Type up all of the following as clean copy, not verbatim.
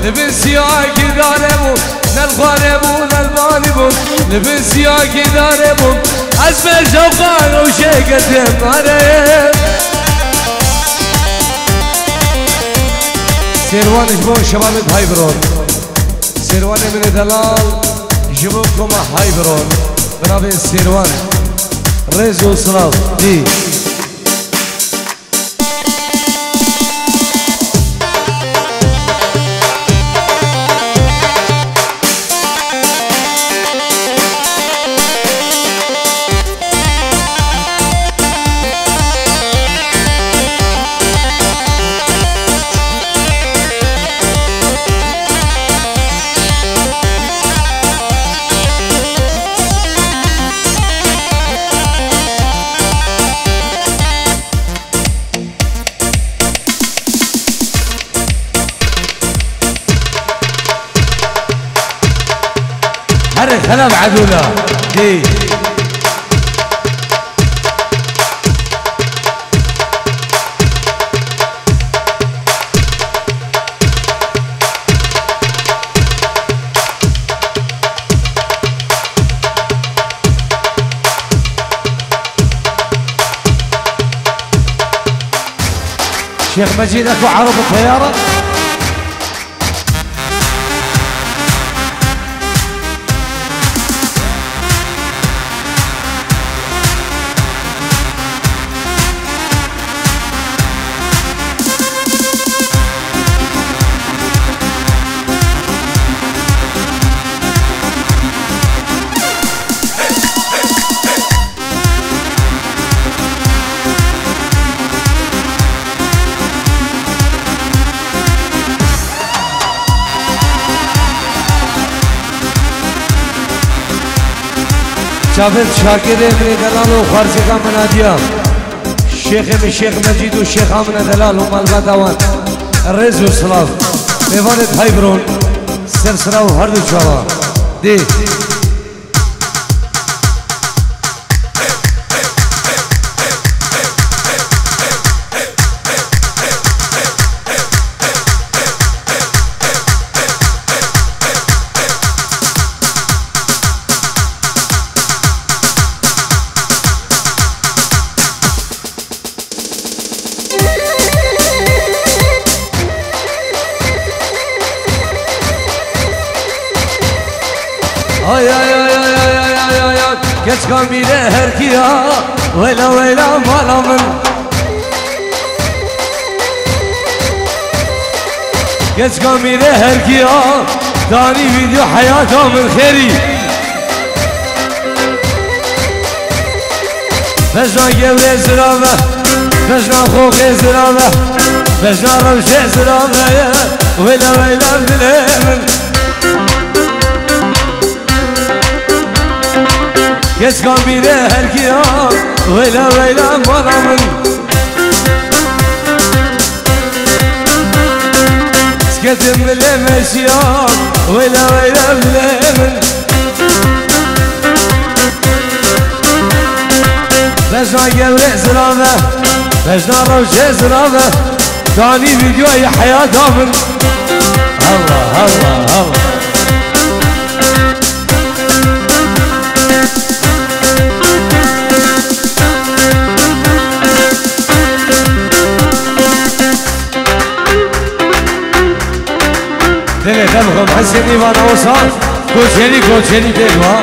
لبس ياك داربون نالخاربون البانبون لبس ياك داربون اسم شوقان وشيكة مارب سيروان جبون شباب هايبرون سيروان من دلال جبوكم هايبرون برافو سيروان ريزو صراف دي هلا بعدونا دي شيخ مجيد اكو عرض الطياره شافت شاكر من دلال وخارجي من اديام شيخ مجيد والشيخ امن دلال هم البدوان الرز والصلاف بيفانت هايبرون سلسله وهردو شوالله دي Geç kamile her ki ya Vela vela malamın Geç kamile her ki ya Tani video hayatımın kheri Vecna gevre zirave Vecna khoke zirave Vecna ravşe zirave Vela vela dilemin Geç kamile her ki ya Vela vela maramın Sketim bilemeş ya Vela vela bilemin Vecna gevre zirave Vecna ravşe zirave Tani videoyu hayatımın Allah Allah Allah Dele debğım Haseni bana olsan Koçeli degva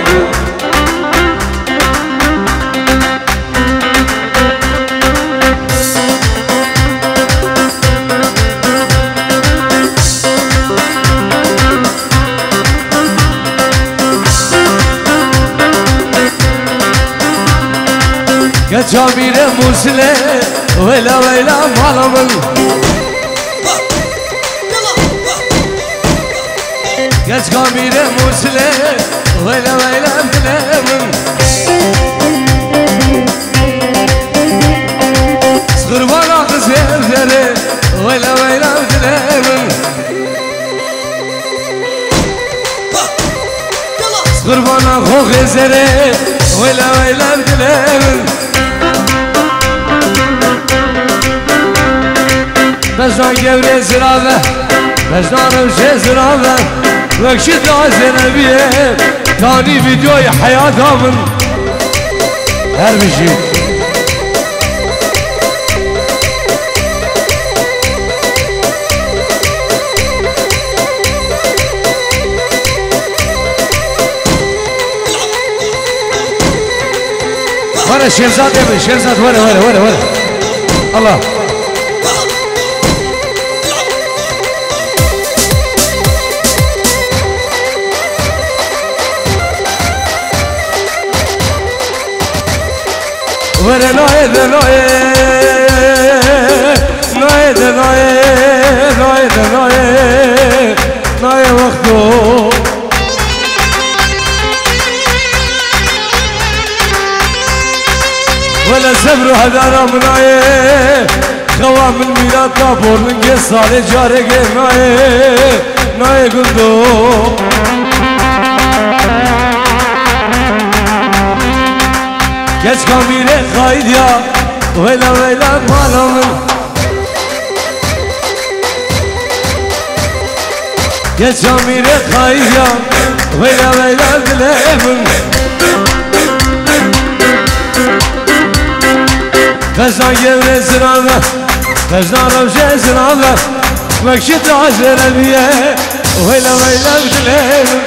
Geç amire musle Vela vela malamın Geç kamile musle Vela vela bilemin Sıkırbana kız evleri Vela vela bilemin Sıkırbana kok ezeri Vela vela bilemin Vecna gevre zirave مجنان وجزرابة وكشد عزنبيه تاني فيديوي حياتها من هرمشي ورا شيرزاد يا ابني شيرزاد ورا الله ورا نايد وقتو ولا سبرو هدانا منايه خوام الميلاد طابور من قصة جاري نايه قلدو geç kamile kaydı ya vela malamın geç kamile kaydı ya vela dilemin Vezna gevre zirave Vezna ravşe zirave Mekşit azere biye vela dilemin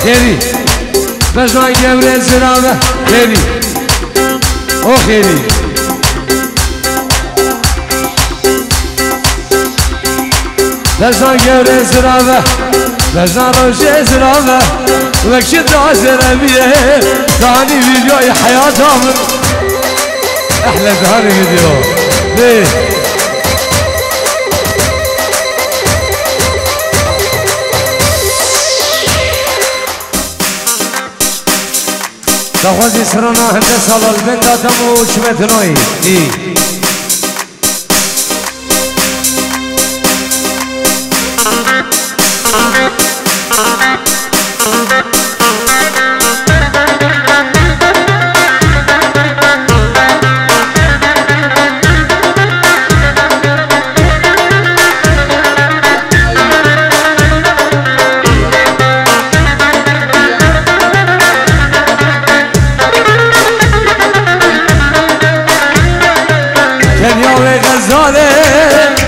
Heri, Vezna gevre zirave Heri, oh heri Vezna gevre zirave Vezna roşe zirave Vekşit azere biye Dani videoyu hayatımın Ahle dani video Lيه تخوزي سرنا هندسة للبنت تمو شمتنوي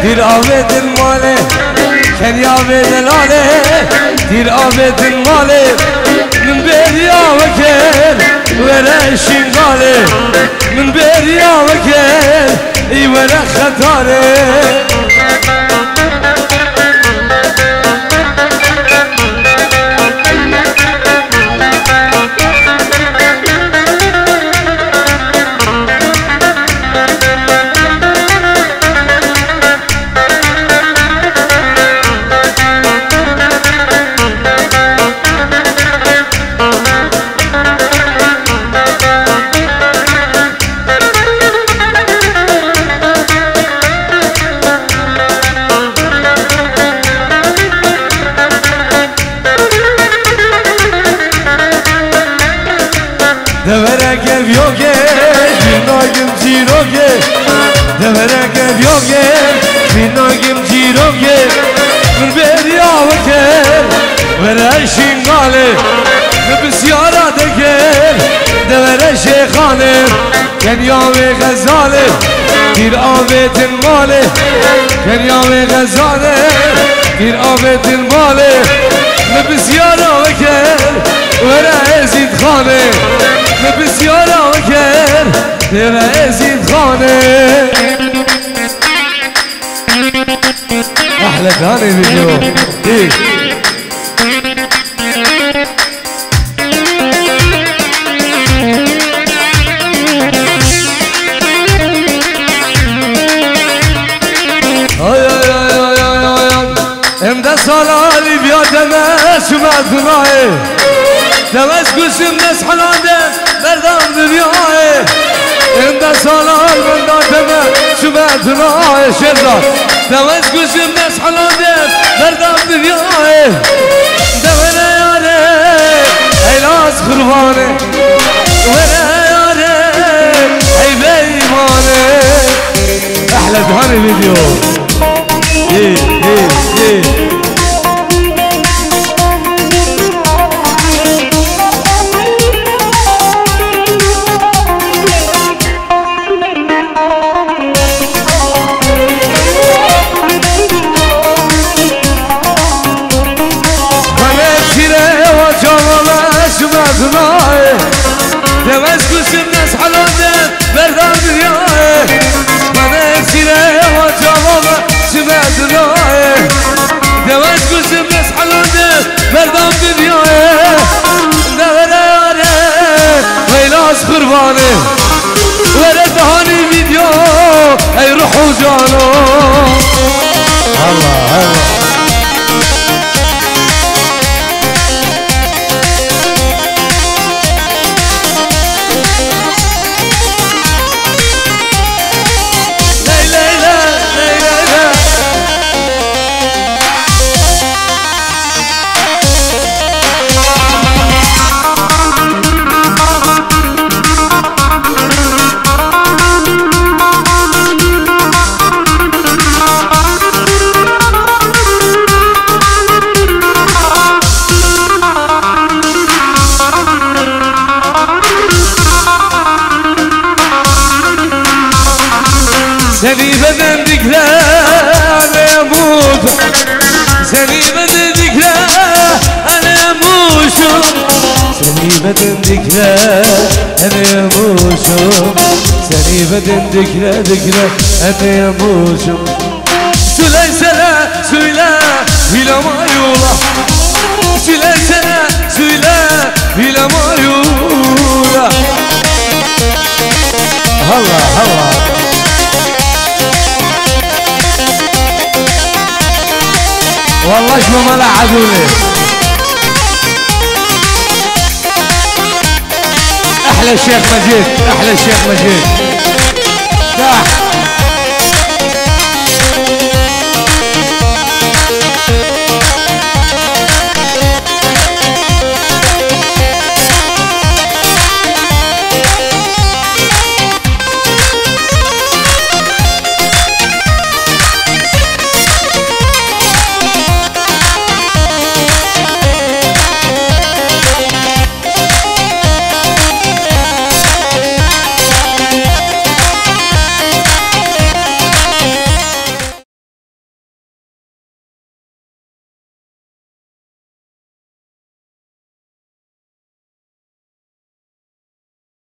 دير آبد الماله كان يابد الآله دير آبد الماله من بيريا وكيل ولا شنغاله من بيريا وكيل اي ولا خطاره Deverek ev yok binagim ciroge Deverek ev yok binagim ciroge Min beriya vekel Vere şingale Ne bisyara dekel Devere şeykhane Kenya ve gazale Bir avetin male Kenya ve gazale Bir avetin male Ne bisyara vekel Vere ezid khane بسیارا وکر دل عزیز خانه احلى داني فيديو دي امده سالالي بيادمه شمال دناي دمشقوشم نسحناده مردم دنیای امده سالال من دادمه شمال دناي شرزاد دمشقوشم نسحناده مردم دنیای دمنه یاره ایلاز قربانه دمنه یاره ای بیمانه احلى دهاني فيديو. ايه ايه ايه دمشق الناس حلوة بردان دنياه من سيره وجوابه سمعت دنياه دمشق الناس حلوة بردان دنياه دورانه ويلاس قربانه ورد هاني فيديو اي روحو جانو الله الله سني بدن ذكرى أنا أموت سني بدن ذكرى أنا أموت سني بدن ذكرى أنا أموت سني بدن ذكرى أنا أموت سلسلة سلا إلى ما يولا سلسلة سلا إلى ما يولا هلا هلا والله شو ما لعبوني احلى الشيخ مجيد احلى الشيخ مجيد